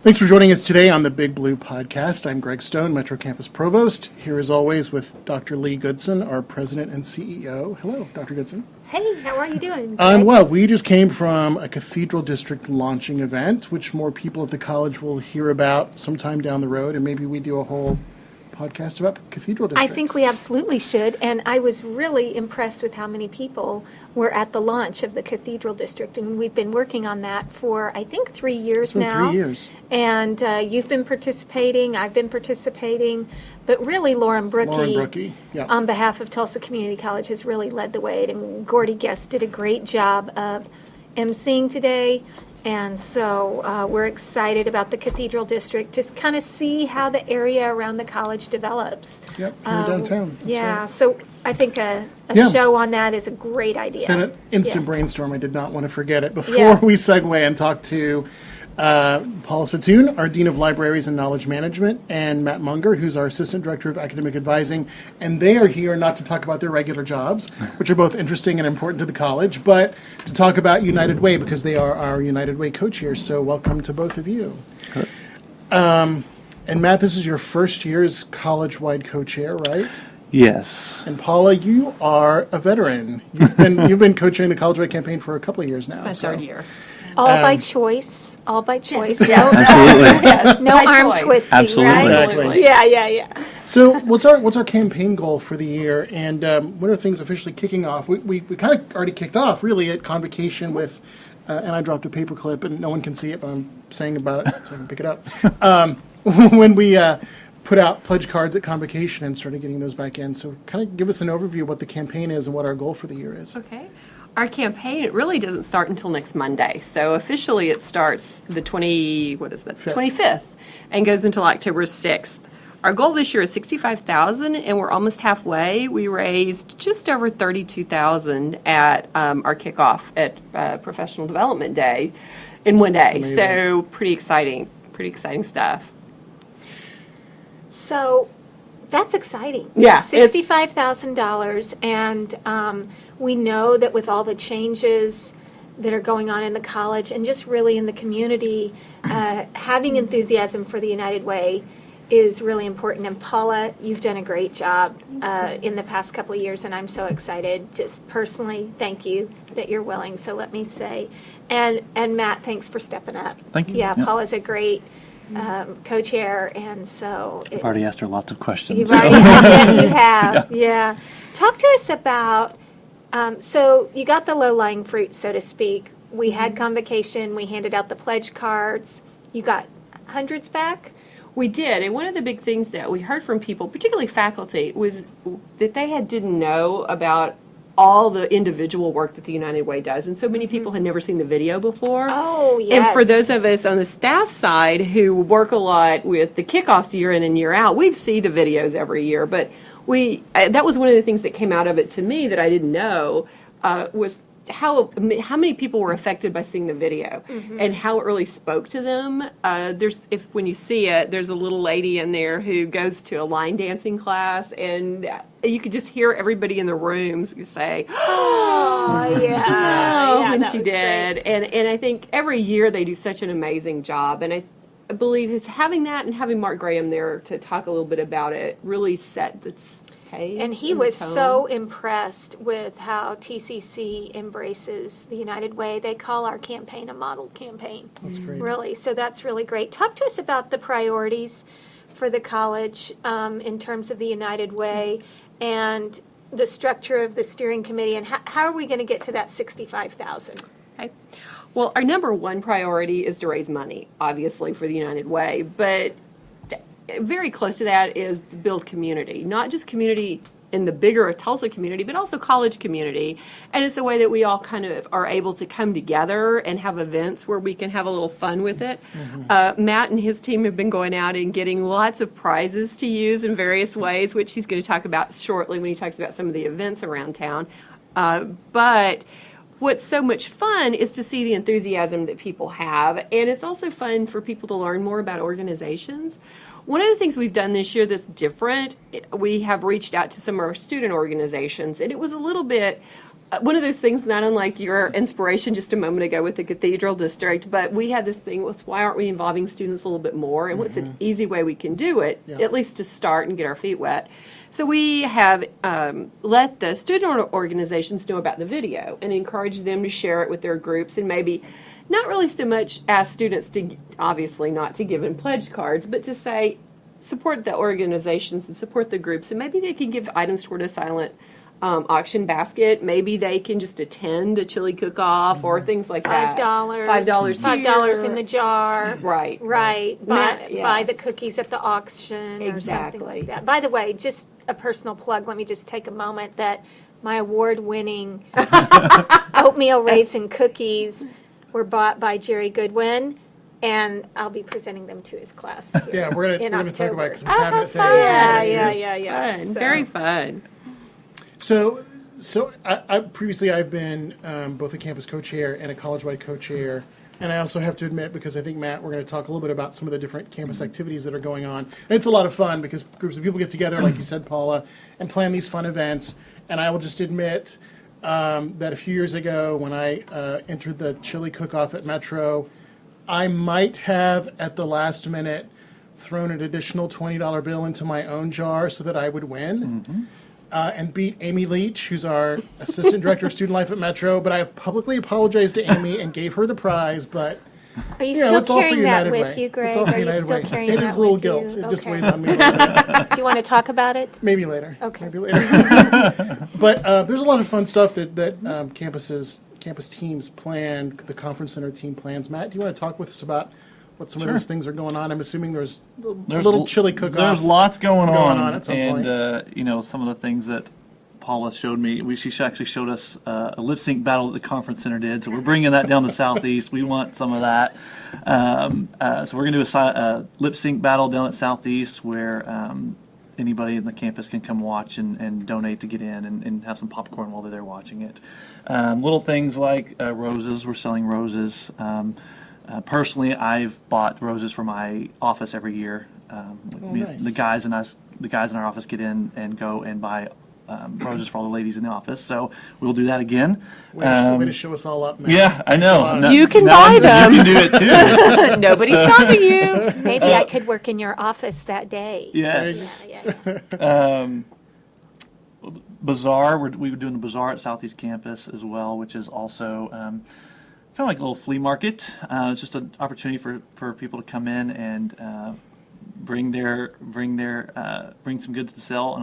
Thanks for joining us today on the Big Blue Podcast. I'm Greg Stone, Metro Campus Provost, here as always with Dr. Leigh Goodson, our President and CEO. Hello, Dr. Goodson. Hey, how are you doing? Well, we just came from a Cathedral District launching event, which more people at the college will hear about sometime down the road, and maybe we do a whole podcast about Cathedral District. I think we absolutely should, and I was really impressed with how many people were at the launch of the Cathedral District, and we've been working on that for, I think, 3 years now. 3 years. And you've been participating, I've been participating, but really Lauren Brookie, yeah. on behalf of Tulsa Community College, has really led the way, and Gordy Guest did a great job of emceeing today. And so we're excited about the Cathedral District to kind of see how the area around the college develops. Yep, here downtown. That's yeah, right. so I think a show on that is a great idea. It's an instant brainstorm. I did not want to forget it. Before Yeah. we segue and talk to Paula Settoon, our Dean of Libraries and Knowledge Management, and Matt Mounger, who's our Assistant Director of Academic Advising. And they are here not to talk about their regular jobs, which are both interesting and important to the college, but to talk about United Way, because they are our United Way co-chairs. So welcome to both of you. Good. And Matt, this is your first year as college-wide co-chair, right? Yes. And Paula, you are a veteran. You've been co-chairing the college-wide campaign for a couple of years now. My third year. All by choice. All by choice. Yeah. Absolutely. Yes, No by arm choice. twisting, Absolutely. right? Exactly. Yeah. So what's our campaign goal for the year, and when are things officially kicking off? We kind of already kicked off, really, at Convocation with, and I dropped a paper clip, and no one can see it, but I'm saying about it so I can pick it up. When we put out pledge cards at Convocation and started getting those back in. So kind of give us an overview of what the campaign is and what our goal for the year is. Okay. Our campaign, it really doesn't start until next Monday. So officially it starts the 25th and goes until October 6th. Our goal this year is $65,000, and we're almost halfway. We raised just over $32,000 at our kickoff at Professional Development Day in one day. So pretty exciting stuff. So that's exciting. Yeah, $65,000, and we know that with all the changes that are going on in the college and just really in the community, having enthusiasm for the United Way is really important. And Paula, you've done a great job in the past couple of years, and I'm so excited. Just personally, thank you that you're willing. So let me say, and Matt, thanks for stepping up. Thank you. Yeah, Yeah. Paula's a great co-chair, and so I've already asked her lots of questions. You've already, yeah, you have. Yeah. Talk to us about. So you got the low-lying fruit, so to speak. We had Convocation. We handed out the pledge cards. You got hundreds back. We did, and one of the big things that we heard from people, particularly faculty, was that they didn't know about all the individual work that the United Way does, and so many people had never seen the video before. Oh, yes. And for those of us on the staff side who work a lot with the kickoffs year in and year out, we see the videos every year, but that was one of the things that came out of it to me that I didn't know was how many people were affected by seeing the video and how it really spoke to them. When you see it, there's a little lady in there who goes to a line dancing class, and you could just hear everybody in the rooms say, Oh, yeah. when that she was did. great. And I think every year they do such an amazing job. And I believe it's having that and having Mark Graham there to talk a little bit about it really set the stage. And he the was tone. so impressed with how TCC embraces the United Way. They call our campaign a model campaign. That's great. Really, so that's really great. Talk to us about the priorities for the college in terms of the United Way and the structure of the steering committee, and how are we going to get to that $65,000? Okay. Well, our number one priority is to raise money, obviously, for the United Way, but very close to that is the build community, not just community in the bigger Tulsa community, but also college community. And it's a way that we all kind of are able to come together and have events where we can have a little fun with it. Matt and his team have been going out and getting lots of prizes to use in various ways, which he's going to talk about shortly when he talks about some of the events around town. But what's so much fun is to see the enthusiasm that people have, and it's also fun for people to learn more about organizations. One of the things we've done this year that's different, we have reached out to some of our student organizations, and it was a little bit one of those things, not unlike your inspiration just a moment ago with the Cathedral District, but we had this thing, why aren't we involving students a little bit more? And what's an easy way we can do it, at least to start and get our feet wet? So we have let the student organizations know about the video and encourage them to share it with their groups, and maybe not really so much ask students to, obviously not to give in pledge cards, but to say, support the organizations and support the groups, and maybe they can give items toward a silent auction basket. Maybe they can just attend a chili cook-off or things like that. $5 in the jar. Right. Buy the cookies at the auction or something like that. By the way, just a personal plug, let me just take a moment that my award-winning oatmeal raisin cookies were bought by Jerry Goodwin, and I'll be presenting them to his class. Yeah, we're gonna talk about some cabinet things. Yeah. Fun. Very fun. So previously I've been both a campus co-chair and a college-wide co-chair, and I also have to admit, because I think, Matt, we're going to talk a little bit about some of the different campus activities that are going on. And it's a lot of fun because groups of people get together, like you said, Paula, and plan these fun events. And I will just admit that a few years ago when I entered the chili cook-off at Metro, I might have, at the last minute, thrown an additional $20 bill into my own jar so that I would win. And beat Amy Leach, who's our Assistant Director of Student Life at Metro. But I have publicly apologized to Amy and gave her the prize. But Are you yeah, still it's all for carrying that United with Way. you, Greg? It's all for Are you United still Way. carrying It that is a little with guilt. you? It just Okay. weighs on me. A little bit. Do you want to talk about it? Maybe later. Okay. Maybe later. But there's a lot of fun stuff that campus teams plan. The conference center team plans. Matt, do you want to talk with us about what some of those things are going on? I'm assuming there's a little chili cook-off. There's lots going on at some and point. some of the things that Paula showed me. She actually showed us a lip sync battle that the conference center did. So we're bringing that down to Southeast. We want some of that. So we're going to do a lip sync battle down at Southeast where anybody in the campus can come watch and donate to get in and have some popcorn while they're there watching it. Little things like roses. We're selling roses. Personally, I've bought roses for my office every year. Nice. The guys in our office get in and go and buy roses for all the ladies in the office. So we'll do that again. Way to show us all up, Matt. Yeah, I know. You can buy them. You can do it too. Nobody's stopping you. Maybe I could work in your office that day. Yes. Yeah. Bazaar. We were doing the bazaar at Southeast Campus as well, which is also kind of like a little flea market. It's just an opportunity for people to come in and bring some goods to sell,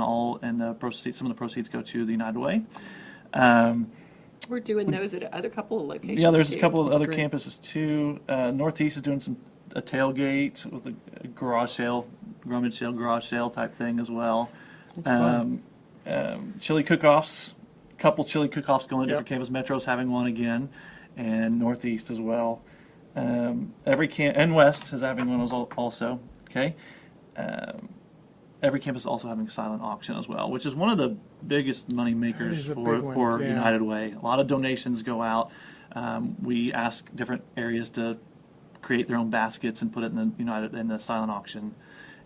and some of the proceeds go to the United Way. We're doing those at a couple of locations. Yeah, there's a too. couple of other great. campuses too. Northeast is doing a tailgate with a garage sale, rummage sale, garage sale type thing as well. That's fun. Chili cook-offs, couple chili cook-offs going to Yep. different campus. Metro's having one again, and Northeast as well. And West is having one also. Okay. Every campus is also having a silent auction as well, which is one of the biggest money That makers is a for big one, yeah. United Way. A lot of donations go out. We ask different areas to create their own baskets and put it in the silent auction,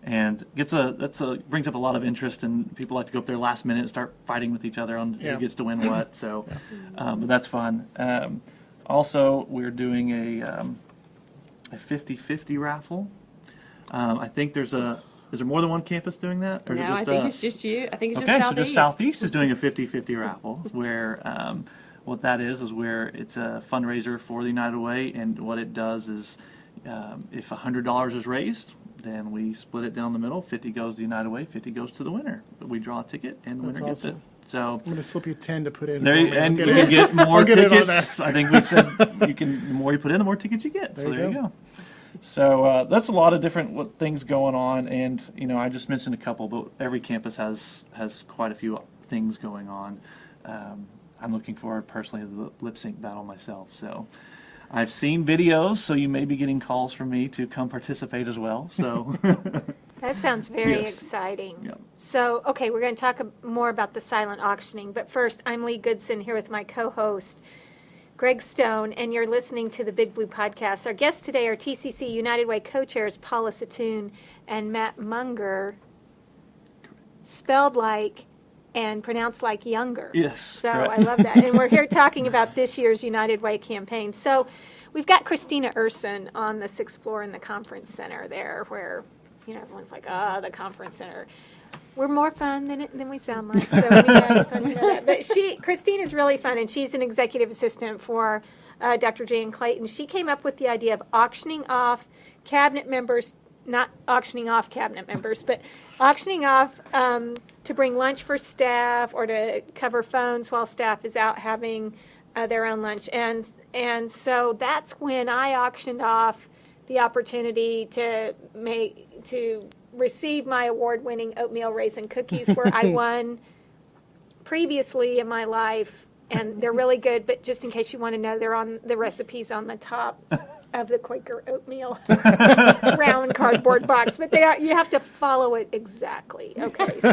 and brings up a lot of interest, and people like to go up there last minute and start fighting with each other on Yeah. who gets to win what. So, but that's fun. Also, we're doing a 50-50 raffle. I think is there more than one campus doing that? Or is it No, just I think us? it's just you. I think it's Okay, just so just Southeast. Southeast is doing a 50-50 raffle where what that is where it's a fundraiser for the United Way, and what it does is if $100 is raised, then we split it down the middle. 50 goes to the United Way, 50 goes to the winner. We draw a ticket, and the That's winner gets it. awesome. So I'm going to slip you 10 to put in. there, for me. I'll and get you in. can get more I'll get in on tickets. that. I think we said the more you put in, the more tickets you get. So There you there you go. go. So that's a lot of different things going on, and I just mentioned a couple, but every campus has quite a few things going on. I'm looking forward personally to the lip sync battle myself. So I've seen videos, so you may be getting calls from me to come participate as well. So That sounds very Yes. exciting. Yep. So, okay, we're going to talk more about the silent auctioning. But first, I'm Leigh Goodson here with my co-host, Greg Stone, and you're listening to the Big Blue Podcast. Our guests today are TCC United Way co-chairs Paula Settoon and Matt Mounger, spelled like and pronounced like younger. Yes, So correct. I love that. And we're here talking about this year's United Way campaign. So we've got Christina Urson on the 6th floor in the conference center there where, everyone's like, the conference center. We're more fun than we sound like. So anyway, I just want you to know that. But Christine is really fun, and she's an executive assistant for Dr. Jan Clayton. She came up with the idea of auctioning off cabinet members, not auctioning off cabinet members, but auctioning off to bring lunch for staff or to cover phones while staff is out having their own lunch. And so that's when I auctioned off the opportunity to receive my award-winning oatmeal raisin cookies, where I won previously in my life, and they're really good. But just in case you want to know, they're on the recipes on the top of the Quaker oatmeal round cardboard box. But you have to follow it exactly. Okay. So.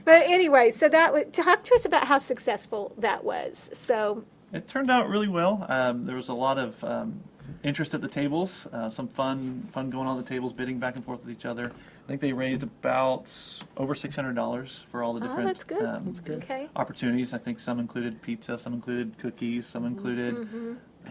But anyway, so talk to us about how successful that was. So It turned out really well. There was a lot of interest at the tables, some fun going on the tables, bidding back and forth with each other. I think they raised about over $600 for all the different that's good. That's good. Okay. opportunities. I think some included pizza, some included cookies, some included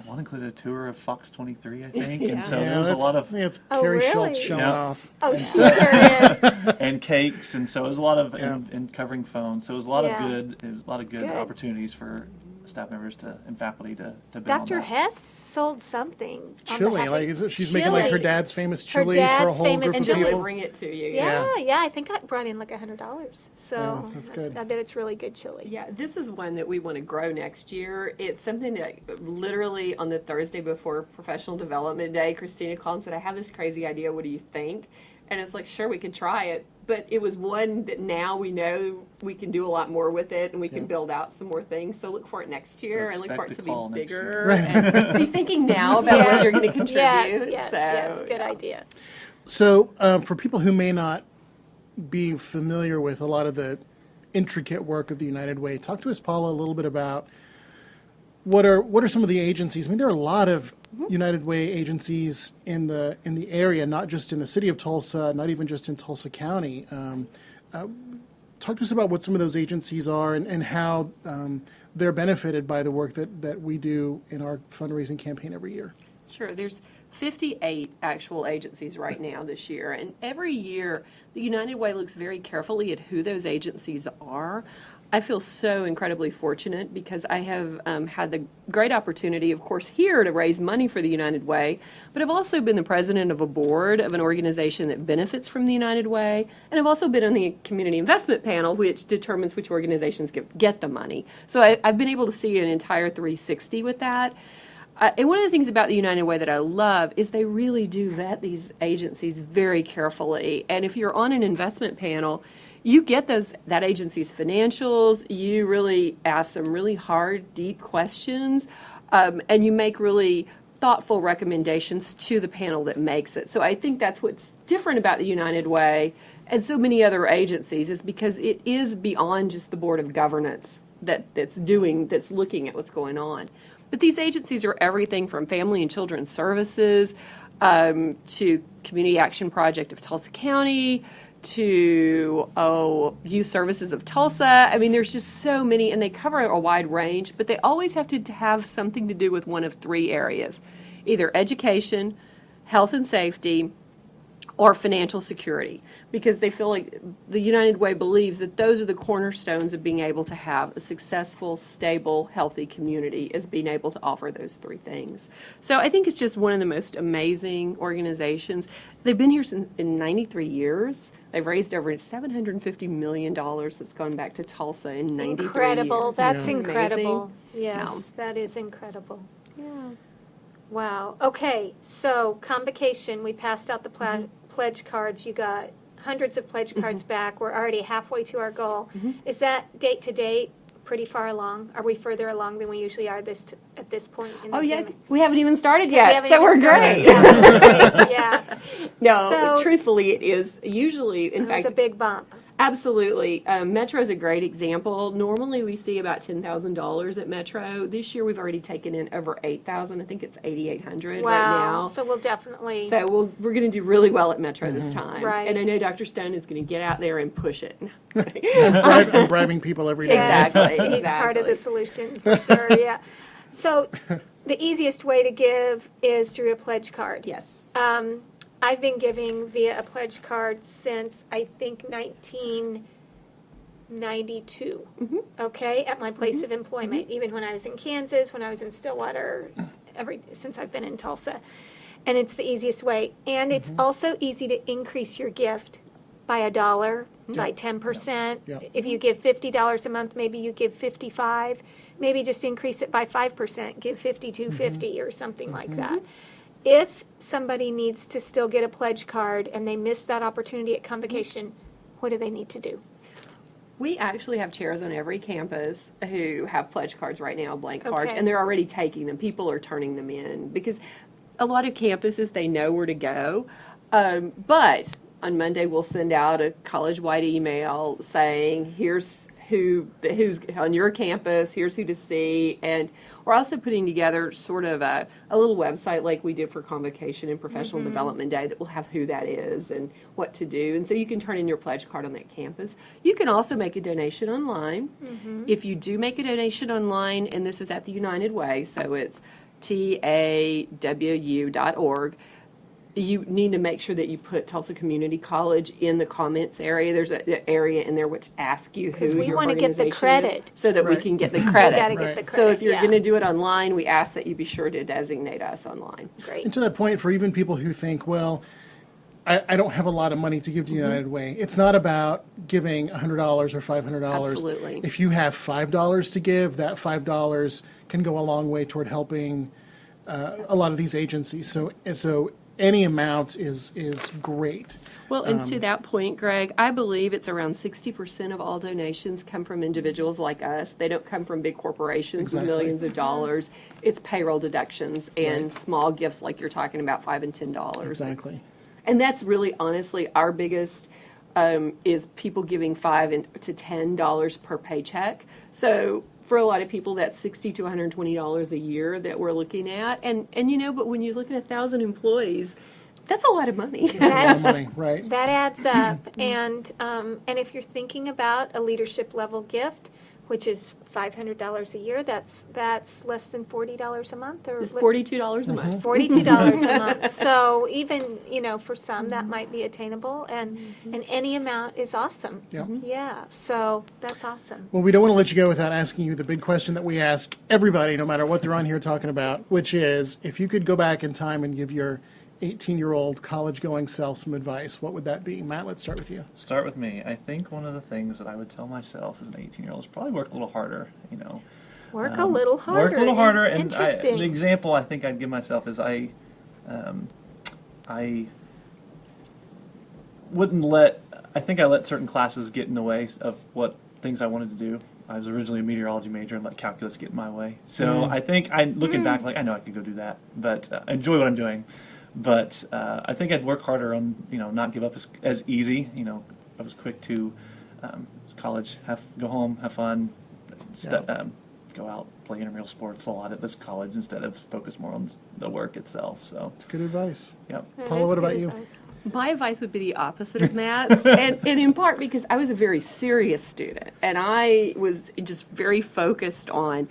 one included a tour of Fox 23, I think. And so there was a lot of it's Oh, Carrie really? Schultz showing Yeah. off. Oh, sure is. and cakes, and so it was a lot of Yeah. and covering phones. So it was a lot Yeah. of good Good. opportunities for staff members and faculty to bid Dr. on that. Hess sold something. on Chili, behalf of- she's making like her Chili. dad's famous Her chili for a dad's whole famous group And of chili. people. delivering it to you. Yeah, I think I brought in like $100. So Yeah, that's good. I bet it's really good chili. Yeah, this is one that we want to grow next year. It's something that literally on the Thursday before Professional Development Day, Christina called and said, I have this crazy idea. What do you think? And it's like, sure, we can try it. But it was one that now we know we can do a lot more with it, and we can build out some more things. So look for it next year, and look for it to be call next bigger. Right. And be thinking now about what you're going to contribute. Yes, good yeah. idea. So, for people who may not be familiar with a lot of the intricate work of the United Way, talk to us, Paula, a little bit about what are some of the agencies. I mean, there are a lot of United Way agencies in the area, not just in the city of Tulsa, not even just in Tulsa County. Talk to us about what some of those agencies are and how they're benefited by the work that we do in our fundraising campaign every year. Sure. There's 58 actual agencies right now this year, and every year the United Way looks very carefully at who those agencies are. I feel so incredibly fortunate because I have had the great opportunity, of course, here to raise money for the United Way, but I've also been the president of a board of an organization that benefits from the United Way, and I've also been on the community investment panel, which determines which organizations get the money. So I've been able to see an entire 360 with that. And one of the things about the United Way that I love is they really do vet these agencies very carefully. And if you're on an investment panel, you get that agency's financials, you really ask some really hard, deep questions, and you make really thoughtful recommendations to the panel that makes it. So I think that's what's different about the United Way and so many other agencies, is because it is beyond just the Board of Governance that's looking at what's going on. But these agencies are everything from Family and Children's Services to Community Action Project of Tulsa County to Youth Services of Tulsa. I mean, there's just so many, and they cover a wide range, but they always have to have something to do with one of three areas, either education, health and safety, or financial security, because they feel like the United Way believes that those are the cornerstones of being able to have a successful, stable, healthy community, is being able to offer those three things. So I think it's just one of the most amazing organizations. They've been here in 93 years. They've raised over $750 million that's gone back to Tulsa in 93 Incredible. years. That's Isn't that incredible. amazing? Yes, that is incredible. Yeah. Wow. Okay, so Convocation, we passed out the pledge cards. You got hundreds of pledge cards back. We're already halfway to our goal. Is that date to date pretty far along? Are we further along than we usually are at this point in the Oh, yeah. campaign? We haven't even started We yet, haven't so even we're started. great. Yeah, yeah. No, So- truthfully, it is usually, in It was fact, a big bump. Absolutely. Metro is a great example. Normally we see about $10,000 at Metro. This year we've already taken in over $8,000. I think it's $8,800 right now. So we'll definitely. So we're going to do really well at Metro this time. Right. And I know Dr. Stone is going to get out there and push it. I'm bribing people every day. Exactly. He's part of the solution, for sure, yeah. So the easiest way to give is through a pledge card. Yes. I've been giving via a pledge card since, I think, 1992, okay, at my place of employment, even when I was in Kansas, when I was in Stillwater, since I've been in Tulsa. And it's the easiest way. And it's also easy to increase your gift by $1, by 10%. Yep. If you give $50 a month, maybe you give $55. Maybe just increase it by 5%, give $52.50 or something like that. If somebody needs to still get a pledge card and they miss that opportunity at Convocation, what do they need to do? We actually have chairs on every campus who have pledge cards right now, blank cards, Okay. and they're already taking them. People are turning them in because a lot of campuses, they know where to go. But on Monday, we'll send out a college-wide email saying, who's on your campus, here's who to see, and we're also putting together sort of a little website like we did for Convocation and Professional Development Day that will have who that is and what to do, and so you can turn in your pledge card on that campus. You can also make a donation online. If you do make a donation online, and this is at the United Way, so it's tawu.org, you need to make sure that you put Tulsa Community College in the comments area. There's an area in there which asks you who Because we your want to get the organization is, credit. so that we Right. can get the We credit. got to get Right. the credit. So if you're yeah. going to do it online, we ask that you be sure to designate us online. Great. And to that point, for even people who think, well, I don't have a lot of money to give to United Way, it's not about giving $100 or $500. Absolutely. If you have $5 to give, that $5 can go a long way toward helping a lot of these agencies. So any amount is great. Well, and to that point, Greg, I believe it's around 60% of all donations come from individuals like us. They don't come from big corporations Exactly. with millions of dollars. It's payroll deductions and small gifts like you're talking about, $5 and $10. Exactly. And that's really, honestly, our biggest is people giving $5 to $10 per paycheck. So for a lot of people, that's $60 to $120 a year that we're looking at. And but when you look at 1,000 employees, that's a lot of money. That's a lot of money, right? That adds up. And if you're thinking about a leadership level gift, which is $500 a year, that's less than $40 a month, or It's $42 a month. $42 a month. So even, for some that might be attainable, and any amount is awesome. Yeah. Yeah, so that's awesome. Well, we don't want to let you go without asking you the big question that we ask everybody, no matter what they're on here talking about, which is, if you could go back in time and give your 18-year-old college-going self some advice, what would that be? Matt, let's start with you. Start with me. I think one of the things that I would tell myself as an 18-year-old is probably work a little harder, Work a little harder. Work a little harder, and Interesting. the example I think I'd give myself is I let certain classes get in the way of what things I wanted to do. I was originally a meteorology major and let calculus get in my way. So I think looking back, I know I could go do that, but I enjoy what I'm doing. But I think I'd work harder on, not give up as easy. I was quick to college, go home, have fun, go out, play intramural sports a lot at this college instead of focus more on the work itself. So, It's good advice. yep. That Paula, is what good about you? advice. My advice would be the opposite of Matt's, and in part because I was a very serious student, and I was just very focused on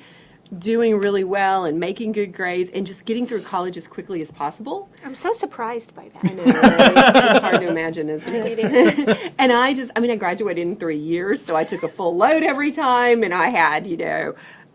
doing really well and making good grades and just getting through college as quickly as possible. I'm so surprised by that. I know, right? It's hard to imagine, isn't it? It is. And I graduated in 3 years, so I took a full load every time, and I had,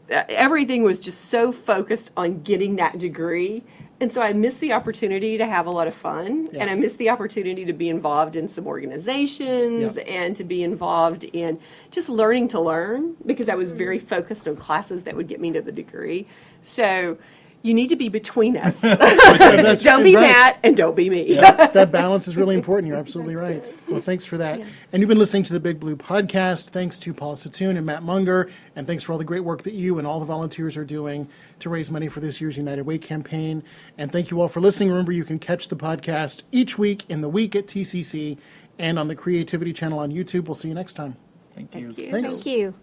everything was just so focused on getting that degree. And so I missed the opportunity to have a lot of fun, and I missed the opportunity to be involved in some organizations and to be involved in just learning to learn, because I was very focused on classes that would get me to the degree. So you need to be between us. That's Don't be right. Matt and don't be me. That balance is really important. You're absolutely right. Well, thanks for that. And you've been listening to the Big Blue Podcast. Thanks to Paula Settoon and Matt Mounger. And thanks for all the great work that you and all the volunteers are doing to raise money for this year's United Way campaign. And thank you all for listening. Remember, you can catch the podcast each week in the week at TCC and on the Creativity channel on YouTube. We'll see you next time. Thank you. Thank you. Thanks. Thank you.